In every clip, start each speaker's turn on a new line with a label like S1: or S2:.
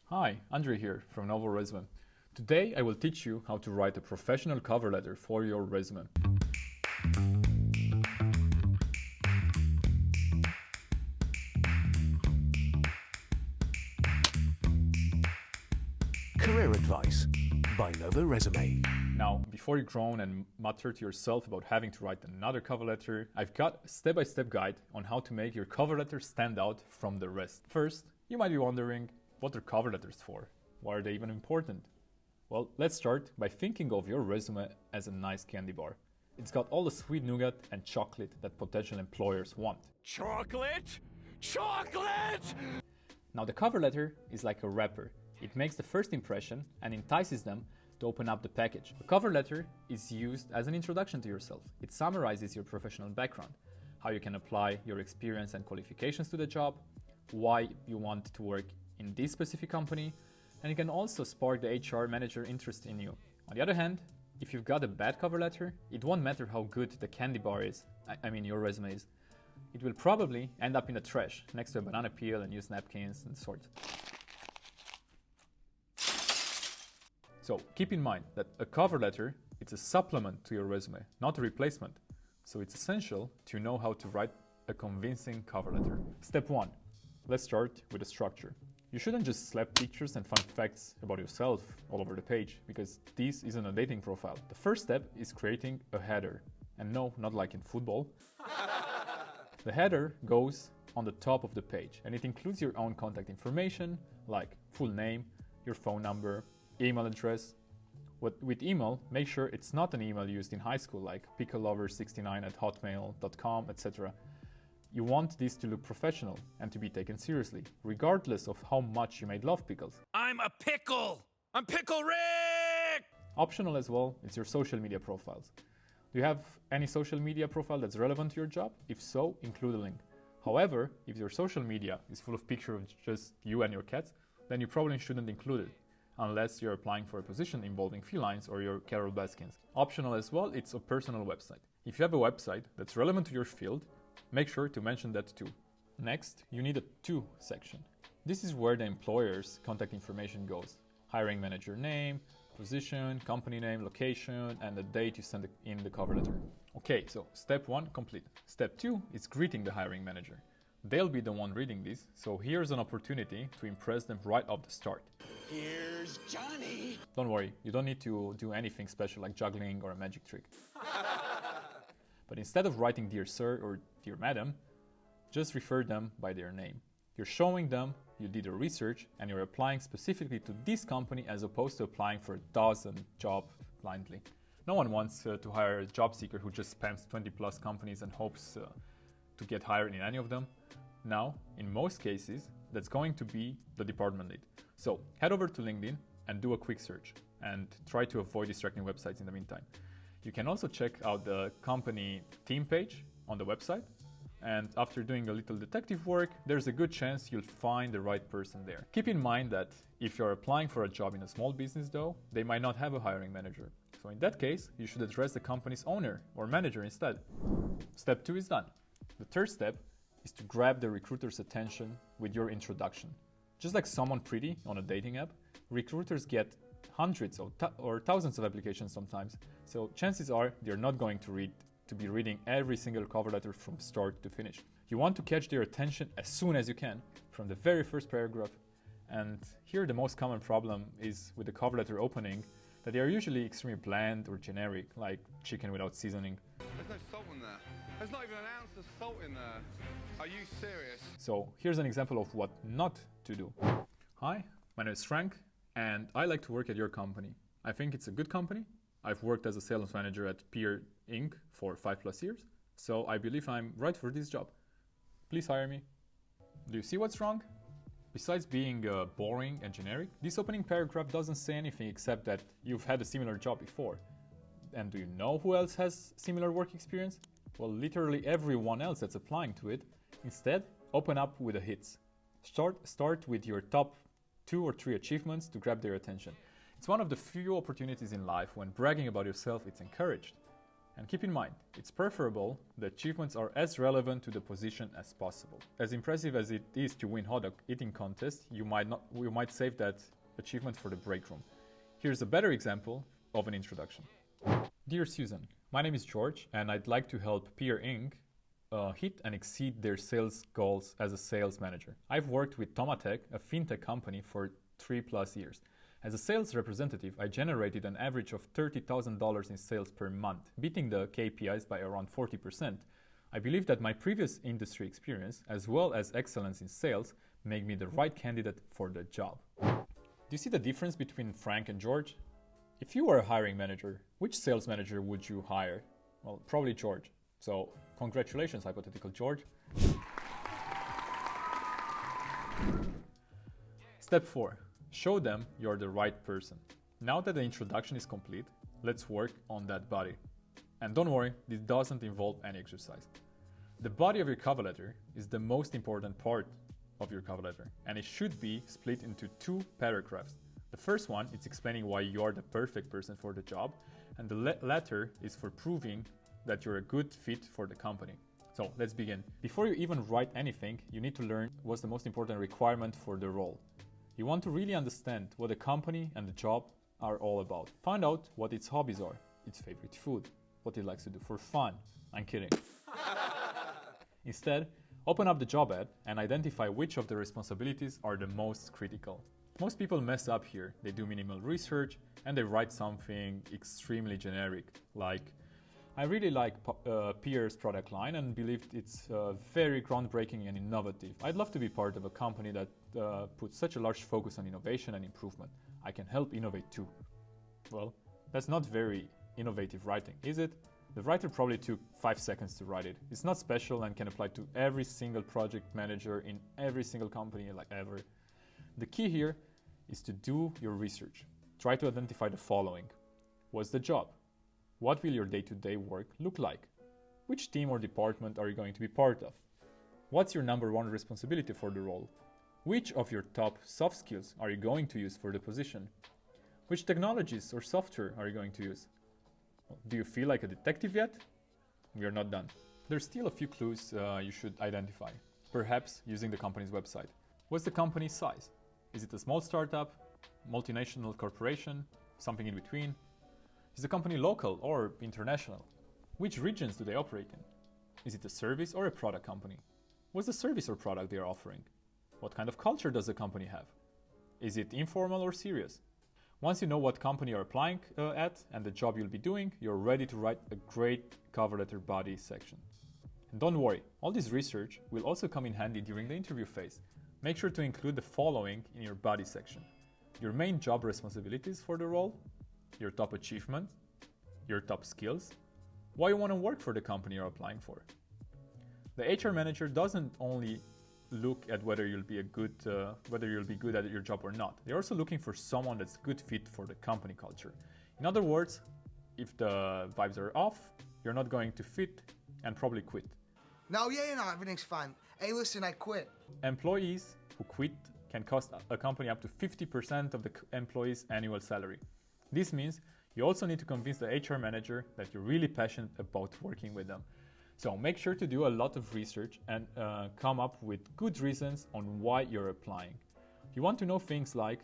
S1: Hi, Andre here from Novo Resume. Today I will teach you how to write a professional cover letter for your resume.
S2: Career Advice by Novo Resume.
S1: Now, before you groan and mutter to yourself about having to write another cover letter, I've got a step-by-step guide on how to make your cover letter stand out from the rest. First, you might be wondering, what are cover letters for? Why are they even important? Well, let's start by thinking of your resume as a nice candy bar. It's got all the sweet nougat and chocolate that potential employers want.
S2: Chocolate? Chocolate!
S1: Now, the cover letter is like a wrapper. It makes the first impression and entices them to open up the package. A cover letter is used as an introduction to yourself. It summarizes your professional background, how you can apply your experience and qualifications to the job, why you want to work in this specific company, and it can also spark the HR manager interest in you. On the other hand, if you've got a bad cover letter, it won't matter how good the candy bar is, I mean your resume is. It will probably end up in the trash next to a banana peel and used napkins and sorts. So keep in mind that a cover letter is a supplement to your resume, not a replacement. So it's essential to know how to write a convincing cover letter. Step 1. Let's start with the structure. You shouldn't just slap pictures and fun facts about yourself all over the page, because this isn't a dating profile. The first step is creating a header. And no, not like in football. The header goes on the top of the page, and it includes your own contact information, like full name, your phone number, email address. With email, make sure it's not an email used in high school like picklelover69@hotmail.com, etc. You want this to look professional and to be taken seriously, regardless of how much you may love pickles.
S2: I'm a pickle! I'm Pickle Rick!
S1: Optional as well is your social media profiles. Do you have any social media profile that's relevant to your job? If so, include a link. However, if your social media is full of pictures of just you and your cats, then you probably shouldn't include it, unless you're applying for a position involving felines or your Carol Baskins. Optional as well, it's a personal website. If you have a website that's relevant to your field, make sure to mention that too. Next, you need a to section. This is where the employer's contact information goes. Hiring manager name, position, company name, location, and the date you send in the cover letter. Okay, so step 1 complete. Step 2 is greeting the hiring manager. They'll be the one reading this, so here's an opportunity to impress them right off the start.
S2: Here's Johnny!
S1: Don't worry, you don't need to do anything special like juggling or a magic trick. But instead of writing Dear Sir or Dear Madam, just refer them by their name. You're showing them you did your research and you're applying specifically to this company as opposed to applying for a dozen jobs blindly. No one wants to hire a job seeker who just spams 20 plus companies and hopes to get hired in any of them. Now, in most cases, that's going to be the department lead. So head over to LinkedIn and do a quick search and try to avoid distracting websites in the meantime. You can also check out the company team page on the website, and after doing a little detective work, there's a good chance you'll find the right person there. Keep in mind that if you're applying for a job in a small business though, they might not have a hiring manager. So in that case, you should address the company's owner or manager instead. Step 2 is done. The third step is to grab the recruiter's attention with your introduction. Just like someone pretty on a dating app, recruiters get hundreds or thousands of applications sometimes, so chances are they're not going to be reading every single cover letter from start to finish. You want to catch their attention as soon as you can, from the very first paragraph. And here the most common problem is with the cover letter opening, that they are usually extremely bland or generic, like chicken without seasoning.
S3: There's no salt in there. There's not even an ounce of salt in there. Are you serious?
S1: So here's an example of what not to do. Hi, my name is Frank, and I like to work at your company. I think it's a good company. I've worked as a sales manager at Peer Inc. for 5+ years, so I believe I'm right for this job. Please hire me. Do you see what's wrong? Besides being boring and generic, this opening paragraph doesn't say anything except that you've had a similar job before. And do you know who else has similar work experience? Well, literally everyone else that's applying to it. Instead, open up with the hits. Start with your top 2 or 3 achievements to grab their attention. It's one of the few opportunities in life when bragging about yourself is encouraged. And keep in mind, it's preferable the achievements are as relevant to the position as possible. As impressive as it is to win hot dog eating contest, you might save that achievement for the break room. Here's a better example of an introduction. Dear Susan, my name is George and I'd like to help Peer Inc. Hit and exceed their sales goals as a sales manager. I've worked with Tomatech, a fintech company, for 3+ years. As a sales representative, I generated an average of $30,000 in sales per month, beating the KPIs by around 40%. I believe that my previous industry experience, as well as excellence in sales, make me the right candidate for the job. Do you see the difference between Frank and George? If you were a hiring manager, which sales manager would you hire? Well, probably George. So, congratulations, hypothetical George. Step 4. Show them you're the right person. Now that the introduction is complete, let's work on that body. And don't worry, this doesn't involve any exercise. The body of your cover letter is the most important part of your cover letter, and it should be split into 2 paragraphs. The first one is explaining why you're the perfect person for the job, and the latter is for proving that you're a good fit for the company. So let's begin. Before you even write anything, you need to learn what's the most important requirement for the role. You want to really understand what the company and the job are all about. Find out what its hobbies are, its favorite food, what it likes to do for fun. I'm kidding. Instead, open up the job ad and identify which of the responsibilities are the most critical. Most people mess up here. They do minimal research and they write something extremely generic, like, I really like Peer's product line and believe it's very groundbreaking and innovative. I'd love to be part of a company that puts such a large focus on innovation and improvement. I can help innovate too. Well, that's not very innovative writing, is it? The writer probably took 5 seconds to write it. It's not special and can apply to every single project manager in every single company like ever. The key here is to do your research. Try to identify the following. What's the job? What will your day-to-day work look like? Which team or department are you going to be part of? What's your number 1 responsibility for the role? Which of your top soft skills are you going to use for the position? Which technologies or software are you going to use? Do you feel like a detective yet? We are not done. There's still a few clues you should identify, perhaps using the company's website. What's the company's size? Is it a small startup, multinational corporation, something in between? Is the company local or international? Which regions do they operate in? Is it a service or a product company? What's the service or product they are offering? What kind of culture does the company have? Is it informal or serious? Once you know what company you're applying at and the job you'll be doing, you're ready to write a great cover letter body section. And don't worry, all this research will also come in handy during the interview phase. Make sure to include the following in your body section: your main job responsibilities for the role, your top achievement, your top skills, why you want to work for the company you're applying for. The HR manager doesn't only look at whether you'll be good at your job or not. They're also looking for someone that's a good fit for the company culture. In other words, if the vibes are off, you're not going to fit and probably quit.
S4: No, everything's fine. Hey, listen, I quit.
S1: Employees who quit can cost a company up to 50% of the employee's annual salary. This means you also need to convince the HR manager that you're really passionate about working with them. So make sure to do a lot of research and come up with good reasons on why you're applying. You want to know things like,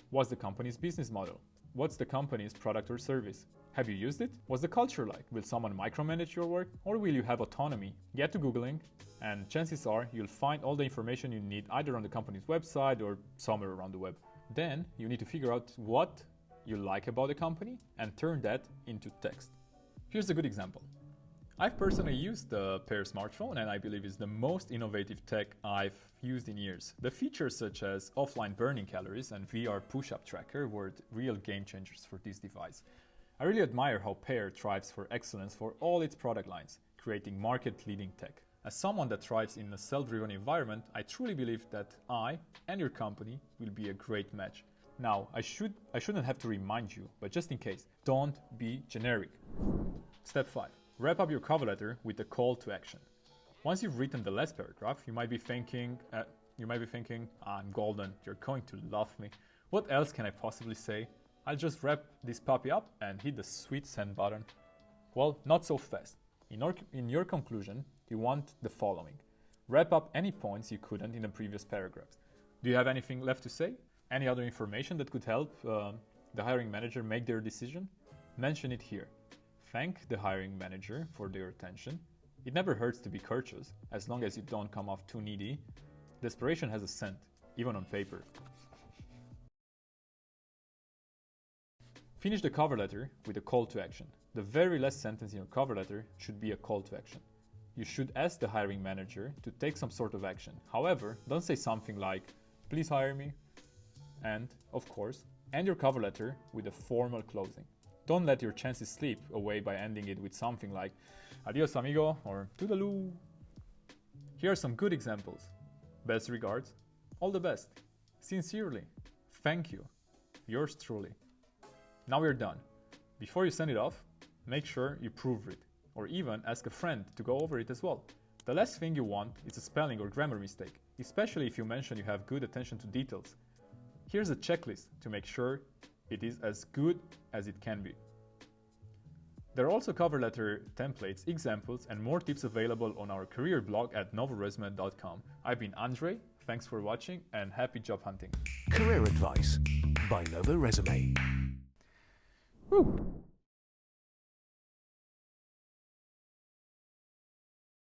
S1: what's the company's business model? What's the company's product or service? Have you used it? What's the culture like? Will someone micromanage your work or will you have autonomy? Get to Googling and chances are you'll find all the information you need either on the company's website or somewhere around the web. Then you need to figure out what you like about the company and turn that into text. Here's a good example. I've personally used the Pear smartphone and I believe it's the most innovative tech I've used in years. The features such as offline burning calories and VR push-up tracker were real game changers for this device. I really admire how Pear strives for excellence for all its product lines, creating market-leading tech. As someone that thrives in a self-driven environment, I truly believe that I and your company will be a great match. Now, I shouldn't have to remind you, but just in case, don't be generic. Step 5. Wrap up your cover letter with a call to action. Once you've written the last paragraph, you might be thinking, I'm golden, you're going to love me. What else can I possibly say? I'll just wrap this puppy up and hit the sweet send button. Well, not so fast. In your conclusion, you want the following. Wrap up any points you couldn't in the previous paragraphs. Do you have anything left to say? Any other information that could help the hiring manager make their decision? Mention it here. Thank the hiring manager for their attention. It never hurts to be courteous, as long as you don't come off too needy. Desperation has a scent, even on paper. Finish the cover letter with a call to action. The very last sentence in your cover letter should be a call to action. You should ask the hiring manager to take some sort of action. However, don't say something like, please hire me. And, of course, end your cover letter with a formal closing. Don't let your chances slip away by ending it with something like, adios amigo, or toodaloo. Here are some good examples. Best regards, all the best, sincerely, thank you, yours truly. Now we're done. Before you send it off, make sure you proofread, or even ask a friend to go over it as well. The last thing you want is a spelling or grammar mistake, especially if you mention you have good attention to details. Here's a checklist to make sure it is as good as it can be. There are also cover letter templates, examples, and more tips available on our career blog at novoresume.com. I've been Andre, thanks for watching, and happy job hunting.
S5: Career Advice by Novo Resume.
S1: Woo!